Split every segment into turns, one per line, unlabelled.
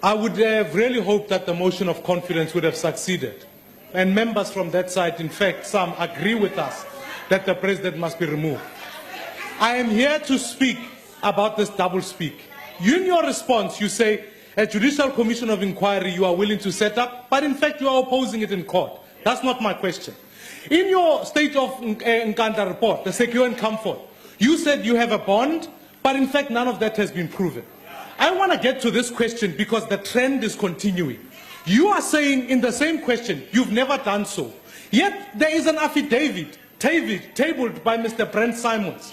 I would have really hoped that the motion of confidence would have succeeded. And members from that side, in fact, some agree with us that the president must be removed. I am here to speak about this double speak. You, in your response, you say a judicial commission of inquiry you are willing to set up, but in fact you are opposing it in court. That's not my question. In your State of Nkandla report, the Secure and Comfort, you said you have a bond, but in fact none of that has been proven. I want to get to this question because the trend is continuing. You are saying in the same question, you've never done so. Yet there is an affidavit tabled by Mr. Brent Simons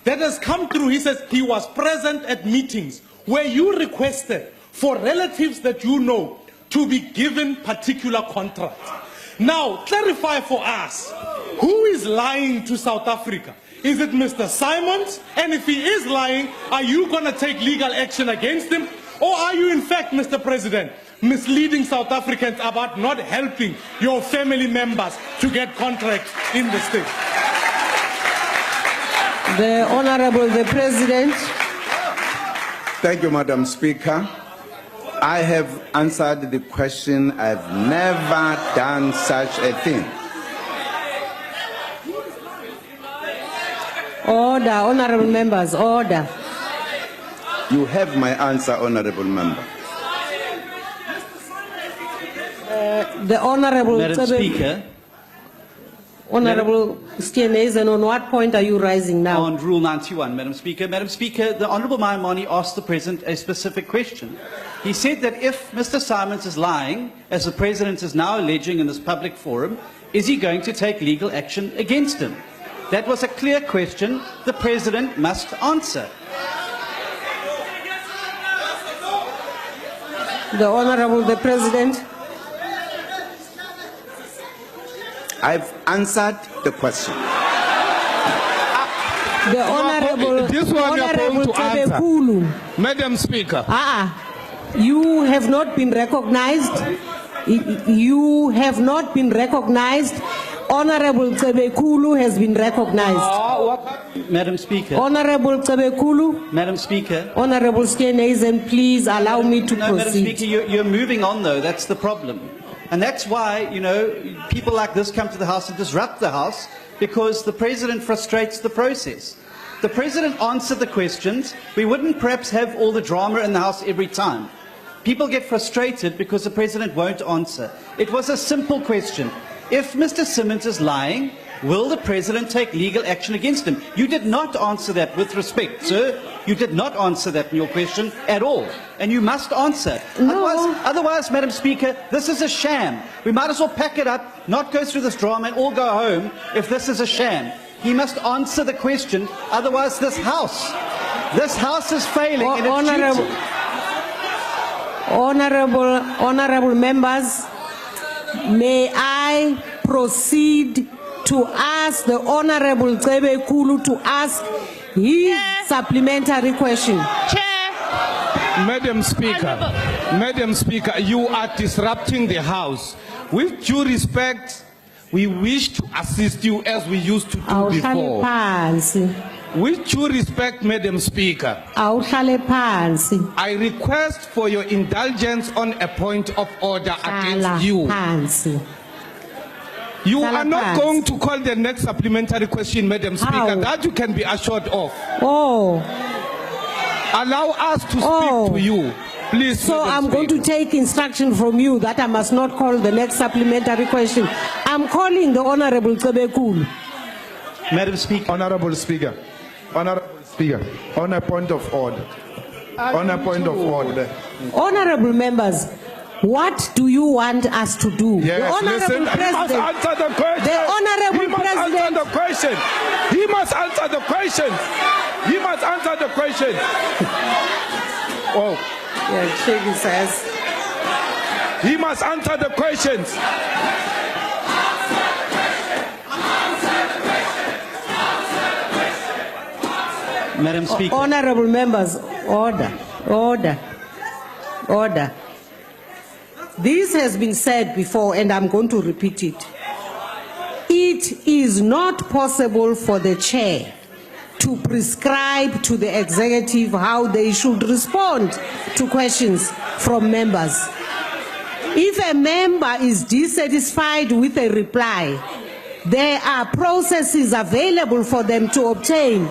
that has come through. He says he was present at meetings where you requested for relatives that you know to be given particular contracts. Now, clarify for us, who is lying to South Africa? Is it Mr. Simons? And if he is lying, are you going to take legal action against him? Or are you, in fact, Mr. President, misleading South Africans about not helping your family members to get contracts in the state?
The Honorable the President.
Thank you, Madam Speaker. I have answered the question. I've never done such a thing.
Order, honorable members, order.
You have my answer, honorable member.
The Honorable
Madam Speaker.
Honorable Stienesen, on what point are you rising now?
On Rule 91, Madam Speaker. Madam Speaker, the Honourable Maimani asked the President a specific question. He said that if Mr. Simons is lying, as the President is now alleging in this public forum, is he going to take legal action against him? That was a clear question the President must answer.
The Honorable the President.
I've answered the question.
The Honorable,
this one you are going to answer. Madam Speaker.
You have not been recognized. You have not been recognized. Honorable Tsebekulu has been recognized.
Madam Speaker.
Honorable Tsebekulu.
Madam Speaker.
Honorable Stienesen, please allow me to proceed.
Madam Speaker, you're moving on though. That's the problem. And that's why, you know, people like this come to the House and disrupt the House, because the President frustrates the process. The President answered the questions. We wouldn't perhaps have all the drama in the House every time. People get frustrated because the President won't answer. It was a simple question. If Mr. Simons is lying, will the President take legal action against him? You did not answer that with respect, sir. You did not answer that in your question at all. And you must answer.
No.
Otherwise, Madam Speaker, this is a sham. We might as well pack it up, not go through this drama, and all go home if this is a sham. He must answer the question. Otherwise, this House is failing in its duty.
Honorable members, may I proceed to ask the Honorable Tsebekulu to ask his supplementary question?
Chair. Madam Speaker, you are disrupting the House. With due respect, we wish to assist you as we used to do before. With due respect, Madam Speaker, I request for your indulgence on a point of order against you. You are not going to call the next supplementary question, Madam Speaker. That you can be assured of. Allow us to speak to you, please.
So I'm going to take instruction from you that I must not call the next supplementary question. I'm calling the Honorable Tsebekulu.
Madam Speaker.
Honorable Speaker, on a point of order.
Honorable members, what do you want us to do?
Yes,
the Honorable
listen,
President.
he must answer the question.
The Honorable
he must
President.
Answer the question. He must answer the question. He must answer the question. Oh.
Yeah, Chegi says.
He must answer the questions.
Madam Speaker.
Honorable members, order. This has been said before and I'm going to repeat it. It is not possible for the chair to prescribe to the executive how they should respond to questions. from members. If a member is dissatisfied with a reply, there are processes available for them to obtain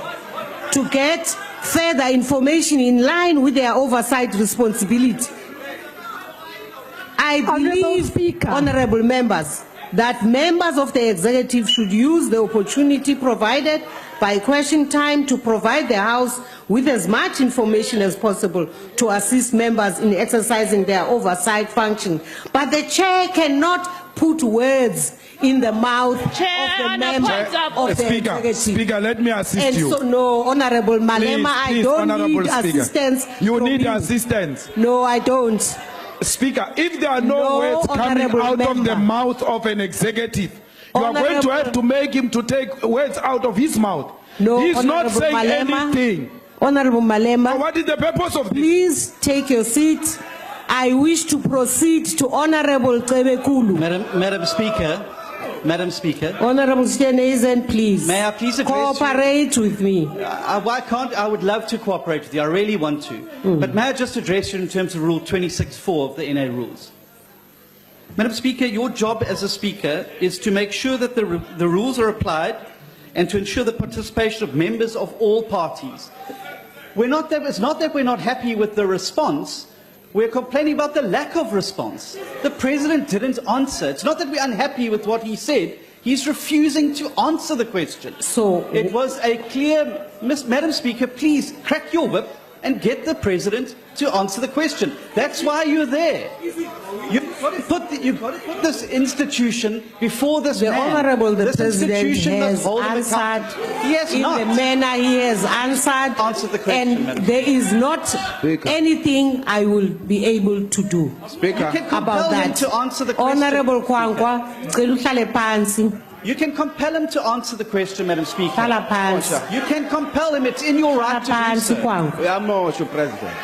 to get further information in line with their oversight responsibility. I believe, honorable members, that members of the executive should use the opportunity provided by question time to provide the House with as much information as possible to assist members in exercising their oversight function. But the chair cannot put words in the mouth of the member of the executive.
Speaker, let me assist
And
you.
so, no, Honorable Malema,
Please,
I don't
Honorable
need
Speaker.
assistance.
You
from
need
you.
assistance.
No, I don't.
Speaker, if there are no
No,
words coming
honorable
out of the
member.
mouth of an executive, you are going to
Honorable-
have to make him to take words out of his mouth.
No,
He's not
Honorable
saying
Malema.
anything.
Honorable
So
Malema,
what is the purpose of this?
please take your seat. I wish to proceed to Honorable Cebekulu.
Madam Speaker,
Honorable Stenezen, please.
May I please address you?
Cooperate with me.
why can't I would love to cooperate with you. I really want to. But may I just address you in terms of Rule 26(4) of the NA rules? Madam Speaker, your job as a Speaker is to make sure that the rules are applied and to ensure the participation of members of all parties. It's not that we're not happy with the response. We're complaining about the lack of response. The President didn't answer. It's not that we're unhappy with what he said. He's refusing to answer the question.
So
it was a clear, Madam Speaker, please crack your whip and get the President to answer the question. That's why you're there. You've got to put this institution before this
the
man.
Honorable the
This
President
institution must
has
hold him
answered
accountable. He has
in
not.
the manner he has answered,
Answer the question,
and
Madam
there is not
Speaker.
anything I will be able to do
Speaker,
You can compel
about
him
that.
to answer the question.
Honorable Kwankwa, cela uhlale phansi.
You can compel him to answer the question, Madam Speaker.
Hlala phansi.
You can compel him. It's in your right
Hlala
to do
phansi,
so.
Kwankwa.
uyamosha President.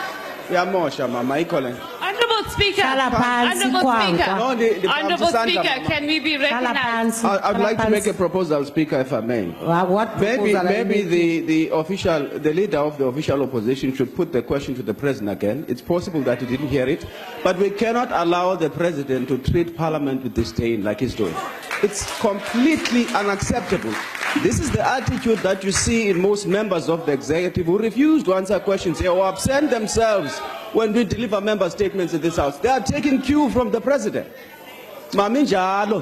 Uyamosha mama ikhole.
Honorable Speaker,
Hlala phansi,
Honorable
Kwankwa.
Speaker,
No, the
Honorable
Sandra,
Speaker,
Mama.
can we be
Hlala
recognized?
phansi,
I'd like
hlala
to make a
phansi.
proposal, Speaker, if I may.
What proposal are you
Maybe
making?
the leader of the official opposition should put the question to the President again. It's possible that he didn't hear it, but we cannot allow the President to treat Parliament with disdain like he's doing. It's completely unacceptable. This is the attitude that you see in most members of the executive who refuse to answer questions or absent themselves when we deliver member statements in this House. They are taking cue from the President. Maminjalo,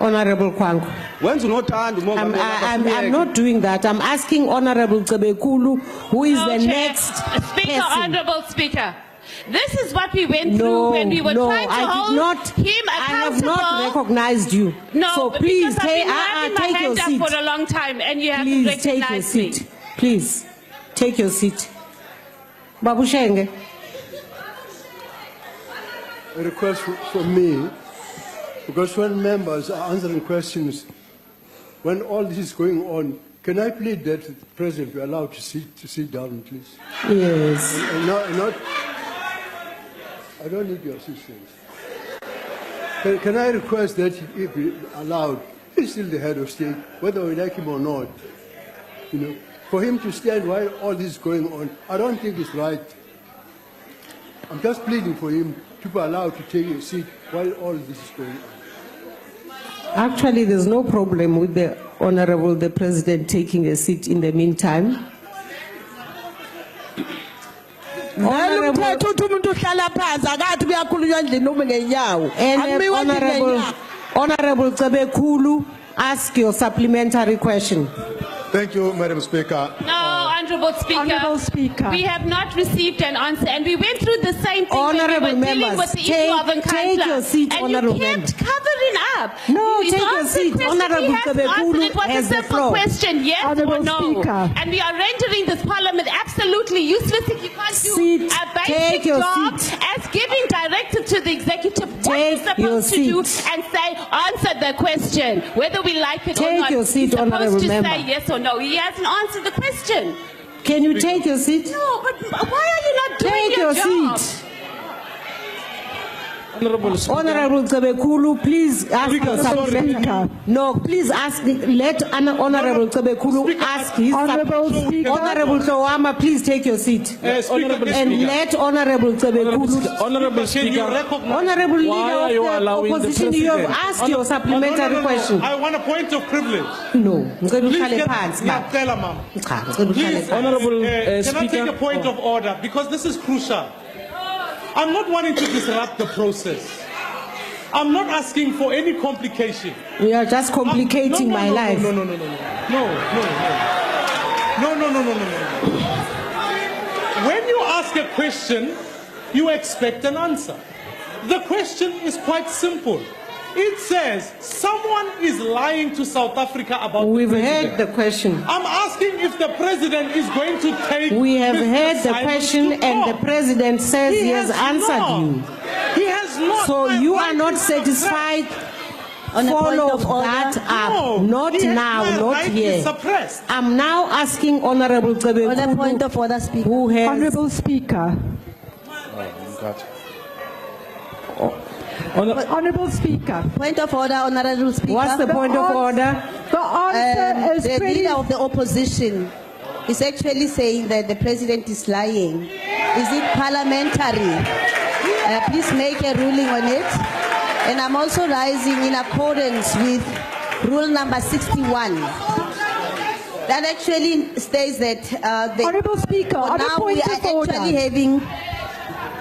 Honorable Kwankwa.
When's unothanda umongameli
I'm
akasiyeke?
not doing that. I'm asking Honorable Cebekulu, who is
No,
the
Chair.
next
Speaker,
person.
Honorable Speaker, this is what we went
No,
through when we were
no,
trying to
I
hold
did not.
him
I have
accountable.
not recognized you.
No,
so
because
please
I've been having my
take your
hand
seat.
up for a long time and you haven't
Please take your
recognized me.
seat. Please take your seat. Babu Shenge.
A request from me, because when members are answering questions, when all this is going on, can I plead that the President be allowed to sit down, please?
Yes.
And not, I don't need your assistance. Can I request that he be allowed, he's still the head of state, whether we like him or not, you know, for him to stand while all this is going on, I don't think it's right. I'm just pleading for him to be allowed to take a seat while all this is going on.
Actually, there's no problem with the Honorable the President taking a seat in the meantime. Honorable, Honorable Cebekulu, ask your supplementary question.
Thank you, Madam Speaker.
No, Honorable Speaker.
Honorable Speaker.
We have not received an answer, and we went through the same thing
Honorable
when we were dealing
members,
with the issue of
take
Nkandla.
your seat,
and
honorable
you kept
members.
covering up.
No,
You
take your
answered
seat.
questions.
Honorable
He hasn't answered.
Cebekulu
It was a
has the
simple
floor.
question, yes
Honorable
or no.
Speaker.
And we are rendering this Parliament absolutely useless if you can't
Seat.
do a
Take
basic
your
job
seat.
as giving directive to the executive what
Take
he's supposed to
your
do
seat.
and say, answer the question, whether we like it or
Take
not.
your seat,
he's supposed
honorable
to
member.
say yes or no. He hasn't answered the question.
Can you take your seat?
No, but why are you not doing
Take your
job?
seat.
Honorable Speaker.
Honorable Tsebekulu, please ask
Speaker,
your
sorry.
supplementary. No, please ask. Let Honorable Tsebekulu ask his
Honorable Speaker.
Honorable Tlowama, please take your seat.
Honorable
And
Speaker.
let Honorable Tsebekulu.
Honorable
Can you
Speaker.
recognize?
Honorable
Why
Leader
are you
of the
allowing the
Opposition, you have
President?
asked your supplementary question.
I want a point of privilege.
No, ngicela
Please
uhlale
get,
phansi,
yeah,
baba.
tell her, ma'am.
Cha, ngicela uhlale
Please,
phansi.
Honorable
can I
Speaker.
take a point of order? Because this is crucial. I'm not wanting to disrupt the process. I'm not asking for any complication.
You are just complicating my life.
No. When you ask a question, you expect an answer. The question is quite simple. It says someone is lying to South Africa about
We've
the
heard
president.
the question.
I'm asking if the president is going to take.
We have
Mr.
heard the
Simon
question,
to
and the
court.
president says he has answered
not.
you.
He has not.
So
My
you
right
are not
is suppressed.
satisfied.
On a point
Follow
of order.
that up.
No,
Not
he has
now,
my
not
right
here.
is suppressed.
I'm now asking Honorable
On a point
Tsebekulu,
of order, Speaker.
who has
Honorable Speaker. Honorable Speaker.
Point of order, Honorable Speaker.
what's the point of order?
The answer is
The
pretty...
leader of the opposition is actually saying that the president is lying. Is it parliamentary? Please make a ruling on it. And I'm also rising in accordance with rule number 61. That actually states that
Honorable Speaker, on a
now we
point
are
of order.
actually having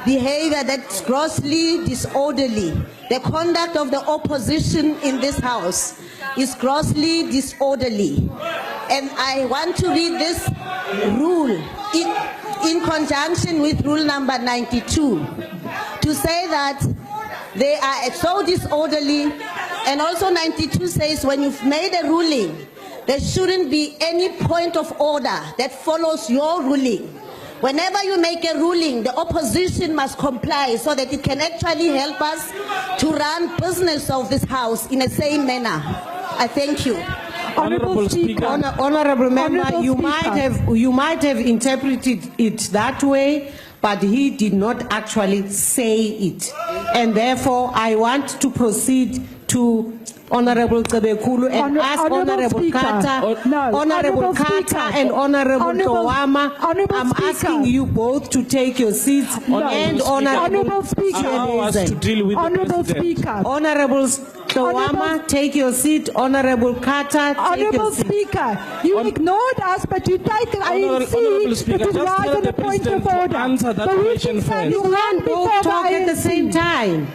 behavior that's grossly disorderly. The conduct of the opposition in this house is grossly disorderly. And I want to read this rule in conjunction with rule number 92 to say that they are so disorderly. And also 92 says when you've made a ruling, there shouldn't be any point of order that follows your ruling. Whenever you make a ruling, the opposition must comply so that it can actually help us to run business of this house in the same manner. I thank you.
Honorable Speaker.
Honorable member,
Honorable
you might have interpreted it that way, but he did not actually say it. And therefore, I want to proceed to Honorable Tsebekulu and ask Honorable
Speaker.
Kata,
No,
Honorable
Honorable
Kata
Speaker.
and Honorable Tlowama.
Honorable
I'm
Speaker.
asking you both to take your seats and
Honorable Speaker.
Allow us to deal with the
Honorable
President.
Speaker.
Honorable Tlowama, take your seat. Honorable Kata, take
Honorable
your seat.
Speaker, you ignored us, but you take
Honorable
ANC
Speaker,
to
just
rise
tell
on
the
a point
President
of
to
order.
answer that
But we
question
can say
first.
you
You
ran
can't
before
both
the
talk at the
ANC.
same time.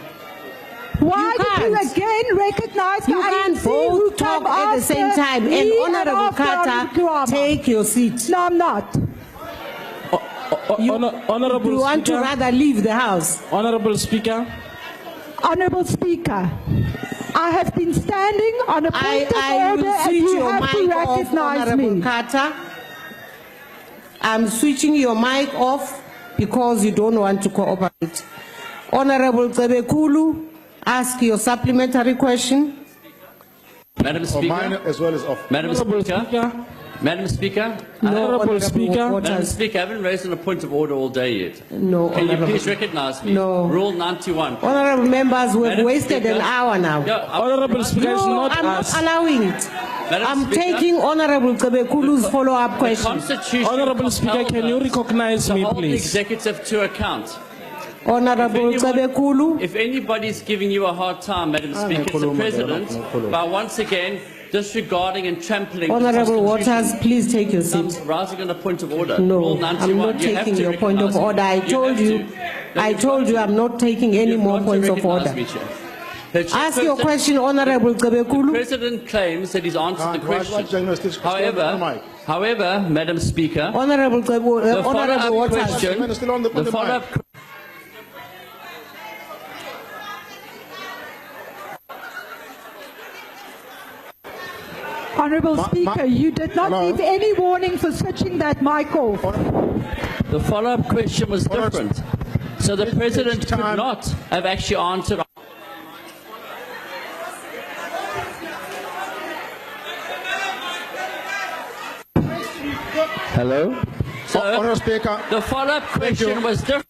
Why
You
did you
can't.
again recognize the
You can't
ANC who
both talk
came
at the same
after
time. And
me
Honorable
after
Kata,
Tlowama?
take your seat.
No, I'm not.
Honorable
You want to
Speaker.
rather leave the house?
Honorable Speaker.
Honorable Speaker, I have been standing on a point of
I
order
will
and
switch
you
your
have to
mic off,
recognize
Honorable
me.
Kata. I'm switching your mic off because you don't want to cooperate. Honorable Tsebekulu, ask your supplementary question.
Madam
Oh,
Speaker.
mine as well as off.
Madam
Honorable
Speaker.
Speaker.
Madam Speaker.
Honorable Speaker.
Madam Speaker, I haven't raised on a point of order all day yet.
No,
Can you
Honorable-
please recognize me?
No.
Rule 91.
Honorable members, we've
Madam
wasted
Speaker.
an hour now.
Yeah,
Honorable Speaker, it's
No,
not
I'm not
us.
allowing it.
Madam
I'm
Speaker.
taking Honorable Tsebekulu's follow-up
The
question.
Constitution
Honorable Speaker,
compels
can you
us
recognize
to
me,
hold the
please?
executive to account.
Honorable Tsebekulu.
If anybody's giving you a hard time, Madam Speaker, it's the President, by once again disregarding and trampling the
Honorable
Constitution.
Waters, please take your
I'm
seat.
rising on a point of order.
No,
Rule
I'm
91.
not
You have
taking
to
your point of
recognize me.
order. I told
have
you,
to. No,
I
you've
told
got
you
to.
I'm not taking any
You've
more
got to
points of
recognize
order.
me, Chair. The
Ask your
Chairperson-
question, Honorable
The
Tsebekulu.
President claims that he's answered the question. However, Madam Speaker,
Honorable
the
Honorable
follow-up
Waters.
question, the follow-up
Honorable Speaker, you did not give any warning for switching that mic off.
The follow-up question was different. So the President could not have actually answered.
Hello?
So
Honourable Speaker.
the follow-up question was different.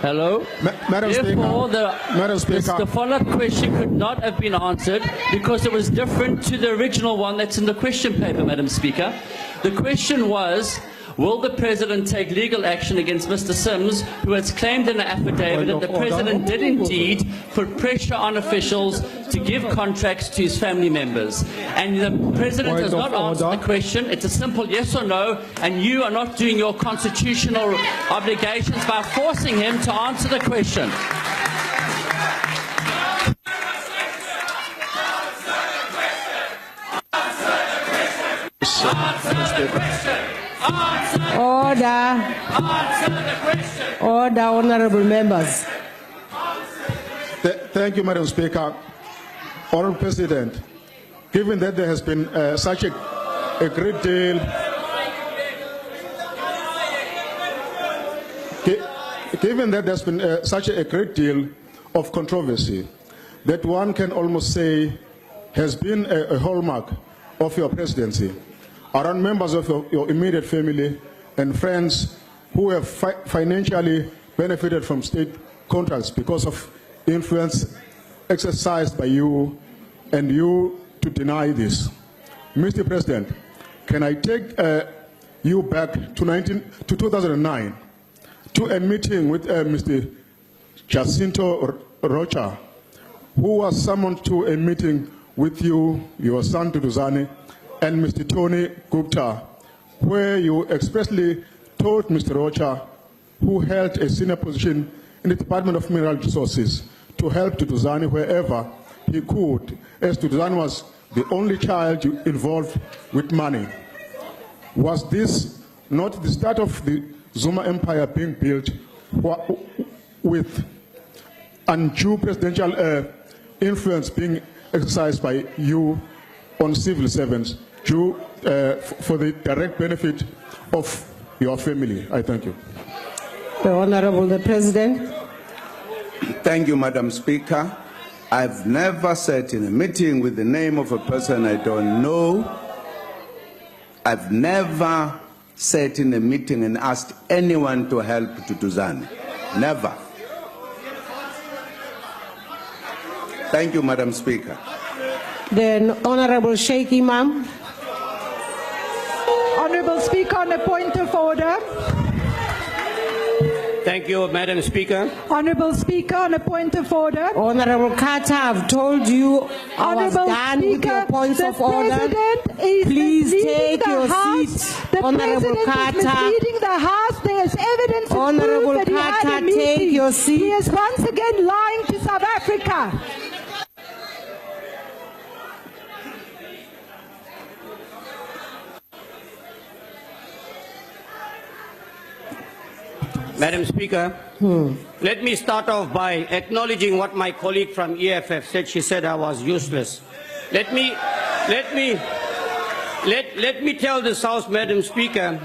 Hello?
Madam
Therefore,
Speaker.
the follow-up question could not have been answered because it was different to the original one that's in the question paper, Madam Speaker. The question was, will the President take legal action against Mr. Sims, who has claimed in an affidavit that the President did indeed put pressure on officials to give contracts to his family members? And the President has not answered the question. It's a simple yes or no, and you are not doing your constitutional obligations by forcing him to answer the question.
Order. Order, honorable members.
Thank you, Madam Speaker. Honorable President, given that there has been such a great deal given that there's been such a great deal of controversy that one can almost say has been a hallmark of your presidency around members of your immediate family and friends who have financially benefited from state contracts because of influence exercised by you, and you to deny this. Mr. President, can I take you back to 2009 to a meeting with Mr. Jacinto Rocha, who was summoned to a meeting with you, your son kaduduzani, and Mr. Tony Gupta, where you expressly told Mr. Rocha, who held a senior position in the Department of Mineral Resources, to help kaduduzani wherever he could, as kaduduzani was the only child involved with money. Was this not the start of the Zuma Empire being built with undue presidential influence being exercised by you on civil servants for the direct benefit of your family? I thank you.
The Honorable the President.
Thank you, Madam Speaker. I've never sat in a meeting with the name of a person I don't know. I've never sat in a meeting and asked anyone to help kaduduzani. Never. Thank you, Madam Speaker.
The Honorable Sheikh Imam.
Honorable Speaker, on a point of order.
Thank you, Madam Speaker.
Honorable Speaker, on a point of order.
Honorable Carter, I've told you I was done with your points of order. Please take your seat. Honorable Carter.
Misleading the House. There is evidence to
Honorable
prove that he had a
Carter,
meeting.
take your seat.
He is once again lying to South Africa.
Madam Speaker, let me start off by acknowledging what my colleague from EFF said. She said I was useless. Let me tell this House, Madam Speaker,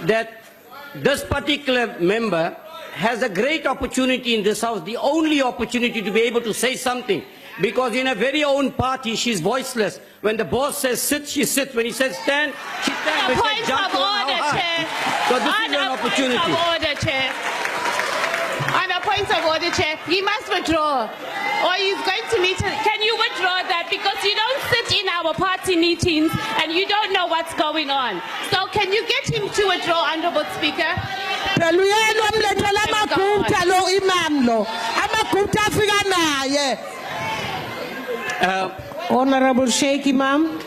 that this particular member has a great opportunity in this House, the only opportunity to be able to say something. Because in her very own party, she's voiceless. When the boss says sit, she sits. When he says stand, she stands. When he says jump,
Chair.
so this is an opportunity.
On a point of order, Chair, he must withdraw. Or he's going to meet. Can you withdraw that? Because you don't sit in our party meetings and you don't know what's going on. So can you get him to withdraw, Honorable Speaker?
Honorable Sheikh Imam,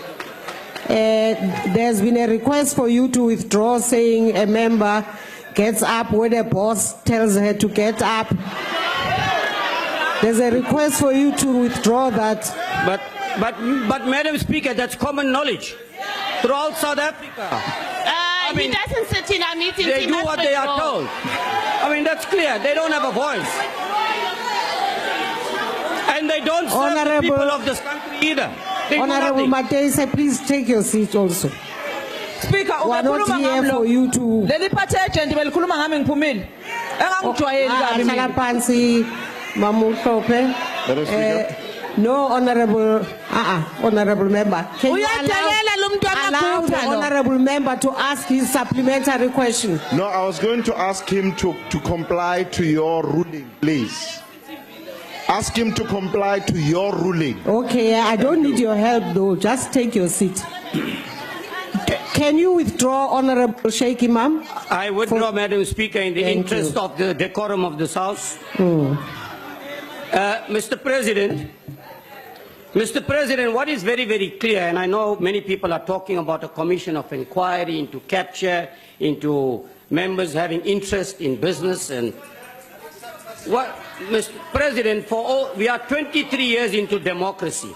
there's been a request for you to withdraw, saying a member gets up when the boss tells her to get up. There's a request for you to withdraw that.
But Madam Speaker, that's common knowledge throughout South Africa.
He doesn't sit in our meetings.
They do what they are told. I mean, that's clear. They don't have a voice. And they don't serve the people of this country either.
Honorable Matesa, please take your seat also.
Speaker,
we are not here for you to... No, honorable, honorable member. Can you allow the honorable member to ask his supplementary question?
No, I was going to ask him to comply to your ruling, please. Ask him to comply to your ruling.
Okay, I don't need your help though. Just take your seat. Can you withdraw, Honorable Sheikh Imam?
I withdraw, Madam Speaker, in the interest of the decorum of this House. Mr. President, what is very, very clear, and I know many people are talking about a commission of inquiry into capture, into members having interest in business, and what, Mr. President, we are 23 years into democracy.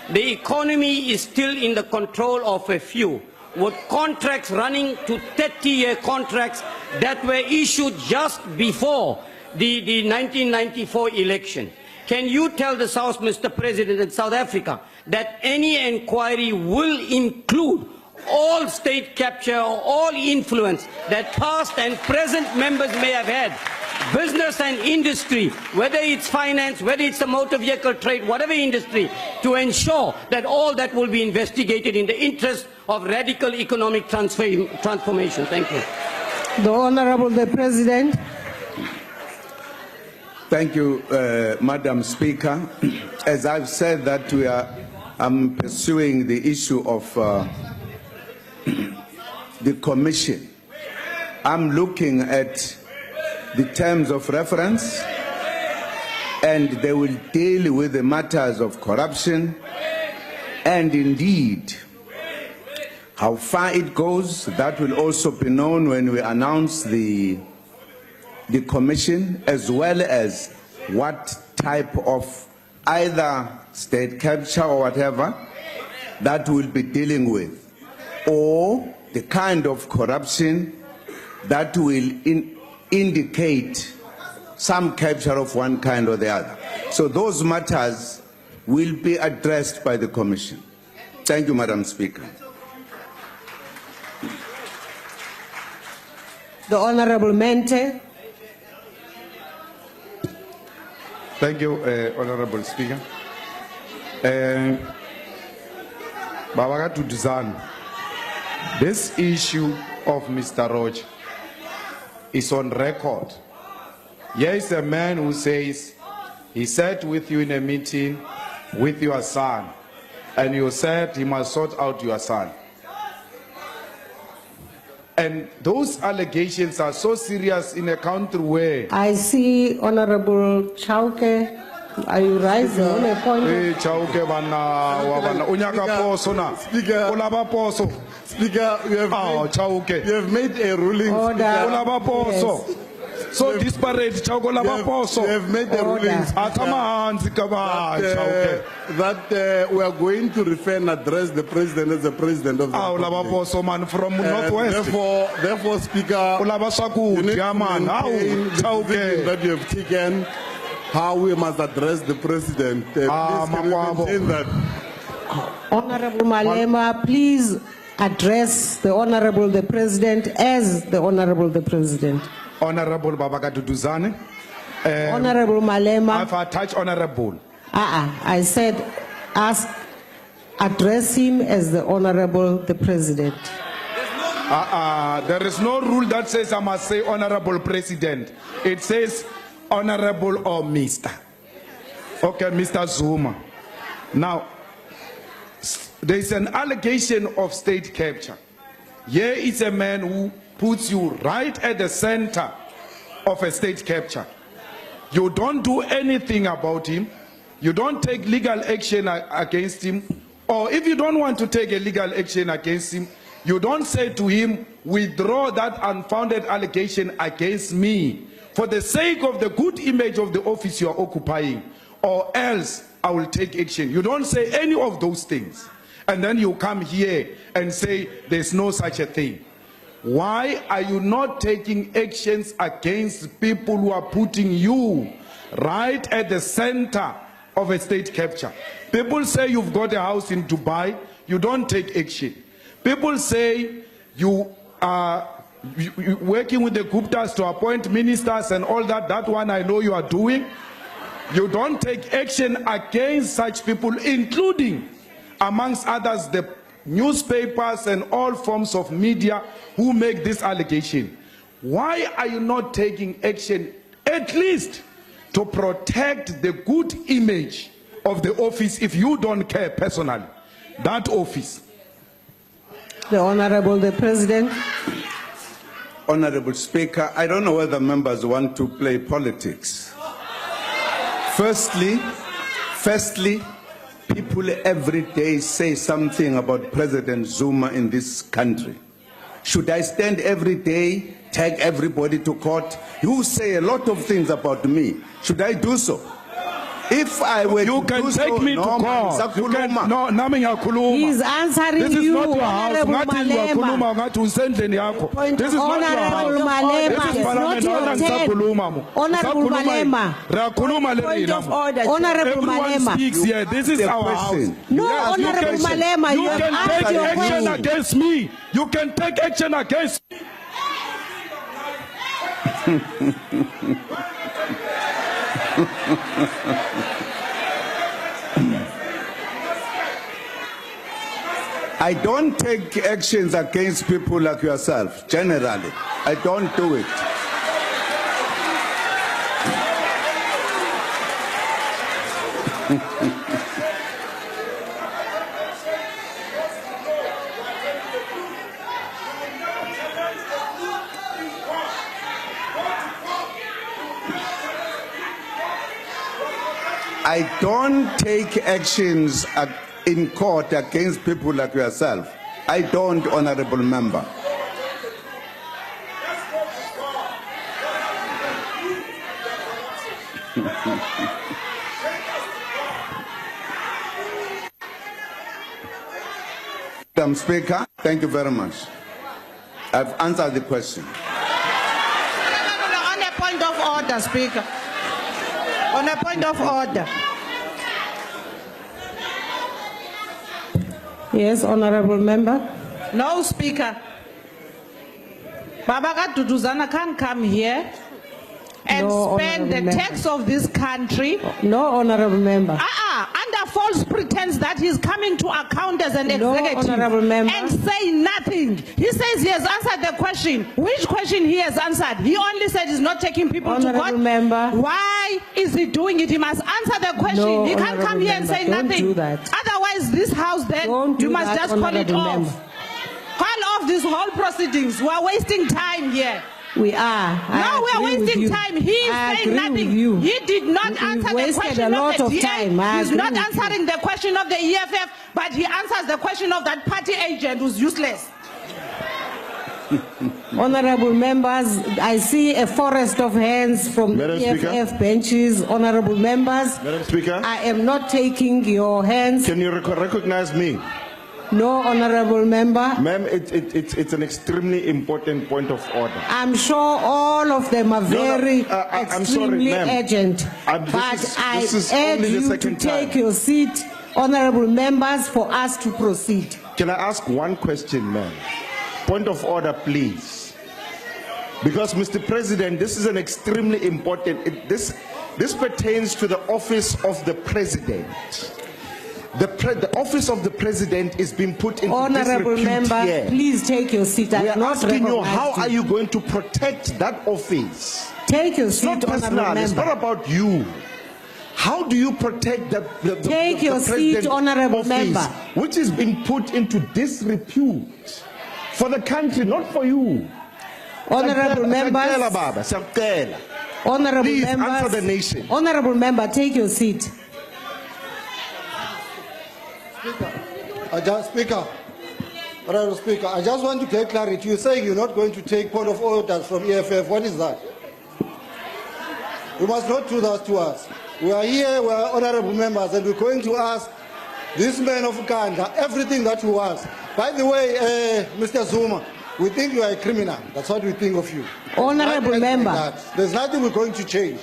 The economy is still in the control of a few, with contracts running to 30-year contracts that were issued just before the 1994 election. Can you tell the South, Mr. President, in South Africa, that any inquiry will include all state capture or all influence that past and present members may have had, business and industry, whether it's finance, whether it's the motor vehicle trade, whatever industry, to ensure that all that will be investigated in the interest of radical economic transformation? Thank you.
The Honorable the President.
Thank you, Madam Speaker. As I've said that I'm pursuing the issue of the Commission. I'm looking at the terms of reference, and they will deal with the matters of corruption, and indeed how far it goes. That will also be known when we announce the Commission, as well as what type of either state capture or whatever that will be dealing with, or the kind of corruption that will indicate some capture of one kind or the other. So those matters will be addressed by the Commission. Thank you, Madam Speaker.
The Honorable Mente.
Thank you, Honorable Speaker. Baba kaDuduzani, this issue of Mr. Roach is on record. Here is a man who says he sat with you in a meeting with your son, and you said he must sort out your son. And those allegations are so serious in a country where...
I see Honorable Chauke. Are you rising on a point?
Hey, Chauke,
Speaker, you have made a ruling.
Yes. So disparate,
you have made a ruling that we are going to refer and address the President as the President of the Republic.
From Northwest.
Therefore, Speaker, you need to maintain the position that you have taken, how we must address the President. Please can you maintain that?
Honorable Malema, please address the Honorable the President as the Honorable the President.
Honorable Baba kaDuduzani.
Honorable Malema.
If I touch honorable.
I said address him as the Honorable the President.
There is no rule that says I must say Honorable President. It says Honorable or Mr. Okay, Mr. Zuma. Now, there is an allegation of state capture. Here is a man who puts you right at the center of a state capture. You don't do anything about him. You don't take legal action against him. Or if you don't want to take a legal action against him, you don't say to him, withdraw that unfounded allegation against me for the sake of the good image of the office you are occupying, or else I will take action. You don't say any of those things. And then you come here and say there's no such a thing. Why are you not taking actions against people who are putting you right at the center of a state capture? People say you've got a house in Dubai, you don't take action. People say you are working with the Guptas to appoint ministers and all that. That one I know you are doing. You don't take action against such people, including, amongst others, the newspapers and all forms of media who make this allegation. Why are you not taking action, at least to protect the good image of the office, if you don't care personally? That office.
The Honorable the President.
Honorable Speaker, I don't know whether members want to play politics. Firstly, people every day say something about President Zuma in this country. Should I stand every day, tag everybody to court? You say a lot of things about me. Should I do so? If I were
you
to
can
do
take
so,
me to court. You can, no,
He's answering
this is
you,
not your house.
Honorable Malema. Point
This is not your
Honorable
house.
Malema,
This is
it's not
Parliament.
your turn. Honorable Malema. Point of order. Honorable
Everyone
Malema.
speaks here. This is our house.
No,
Yes,
Honorable Malema,
you
you have
can
asked
take
your
action
question.
against me. You can take action against me.
I don't take actions against people like yourself, generally. I don't do it. I don't take actions in court against people like yourself. I don't, Honorable Member. Madam Speaker, thank you very much. I've answered the question.
On a point of order, Speaker. On a point of order.
Yes, Honorable Member.
No, Speaker. Baba kaDuduzana can't come here and
No,
spend the
Honorable
tax of this country.
No, Honorable Member.
Under false pretense that he's coming to account as an
No,
executive
Honorable Member.
and say nothing. He says he has answered the question. Which question he has answered? He only said he's not taking people
Honorable
to court.
Member.
Why is he doing it? He must answer the question.
No,
He can't
Honorable
come here and
Member,
say
don't
nothing.
do that.
Otherwise, this house then,
Don't do
you must
that,
just call it
Honorable
off.
Member.
Call off this whole proceedings. We are wasting time here.
We are.
No, we are wasting time. He is saying nothing. He did not answer the question of the DA. He's not answering the question of the EFF, but he answers the question of that party agent who's useless.
Honorable members, I see a forest of hands from the EFF benches. Honorable members,
Madam Speaker,
I am not taking your hands.
can you recognize me?
No, Honorable Member.
Ma'am, it's an extremely important point of order.
I'm sure all of them are very
I'm sorry,
extremely
ma'am.
urgent.
This
But
is
I urge
only the
you to
second
take
time.
your seat, Honorable members, for us to proceed.
Can I ask one question, ma'am? Point of order, please. Because, Mr. President, this is an extremely important, this pertains to the office of the President. The office of the President is being put into
Honorable
disrepute
Member,
here.
please take your seat.
We
I
are
have not
asking you, how
recognized
are you going to protect that office?
Take your
It's
seat,
not personal,
Honorable
it's
Member.
not about you. How do you protect the
Take your seat,
President
Honorable
office,
Member.
which is being put into disrepute for the country, not for you?
Honorable members. Honorable
Please
members.
answer the nation.
Honorable Member, take your seat.
Speaker, Honorable Speaker, I just want to get clarity. You're saying you're not going to take point of orders from EFF. What is that? You must not do that to us. We are here, we are honorable members, and we're going to ask this man of Uganda everything that he wants. By the way, Mr. Zuma, we think you are a criminal. That's what we think of you.
Honorable Member.
There's nothing we're going to change.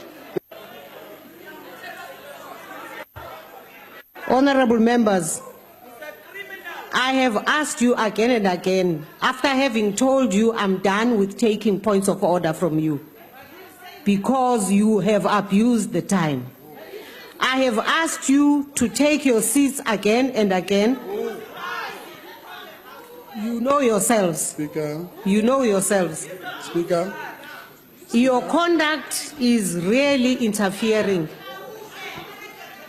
Honorable members, I have asked you again and again, after having told you I'm done with taking points of order from you, because you have abused the time. I have asked you to take your seats again and again. You know yourselves.
Speaker.
You know yourselves.
Speaker.
Your conduct is really interfering.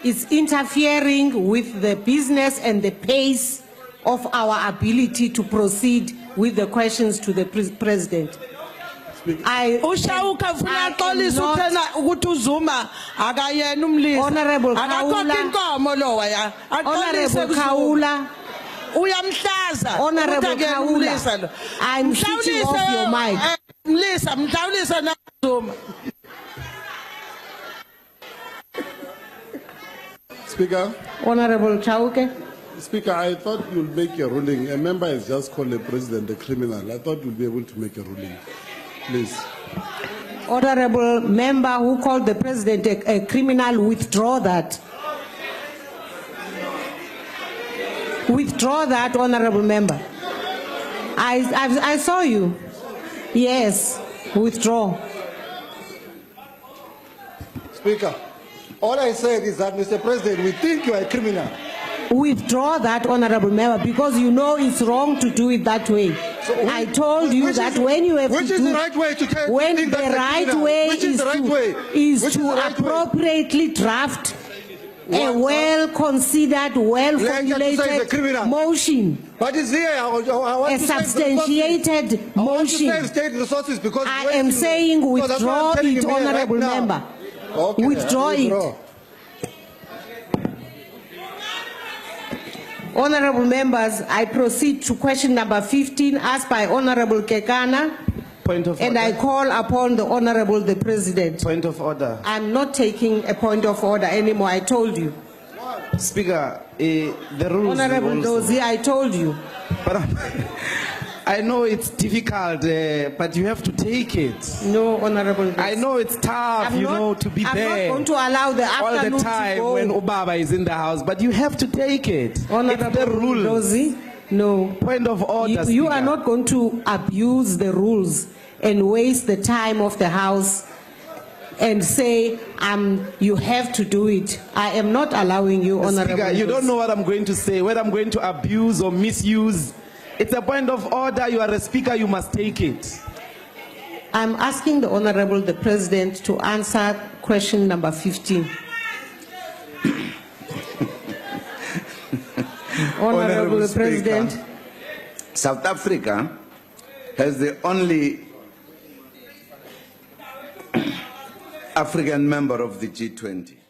It's interfering with the business and the pace of our ability to proceed with the questions to the president. Honorable Kaula, Honorable Kaula, I'm switching off your mic.
Speaker.
Honorable Chauke.
Speaker, I thought you'll make a ruling. A member has just called the president a criminal. I thought you'll be able to make a ruling. Please.
Honorable member who called the president a criminal, withdraw that. Withdraw that, honorable member. I saw you. Yes, withdraw.
Speaker, all I said is that, Mr. President, we think you are a criminal.
Withdraw that, honorable member, because you know it's wrong to do it that way.
So
I told you that when you have to do...
Which is the right way to tell...
When the right way is to appropriately draft a well-considered, well-formulated motion.
But it's here.
A substantiated motion. I am saying withdraw it, honorable member.
Okay,
withdraw it. Honorable members, I proceed to question number 15 asked by Honorable Kekana.
Point of
and
order.
I call upon the Honorable the President.
Point of order.
I'm not taking a point of order anymore, I told you.
Speaker, the rules...
Honorable Dozie, I told you.
But I know it's difficult, but you have to take it.
No, Honorable Dozie.
I know it's tough, to be
I'm
there.
I'm not going to allow the
all
afternoon
the time
to go.
when Obaba is in the house, but you have to take it.
Honorable
it's the rules.
Dozie, no.
Point of order,
you are not going to abuse the rules and waste the time of the House and say, you have to do it. I am not allowing you, Honorable
Speaker, you
Dozie.
don't know what I'm going to say, whether I'm going to abuse or misuse. It's a point of order. You are a speaker, you must take it.
I'm asking the Honorable the President to answer question number 15. Honorable the President.
Speaker, South Africa has the only African member of the G20.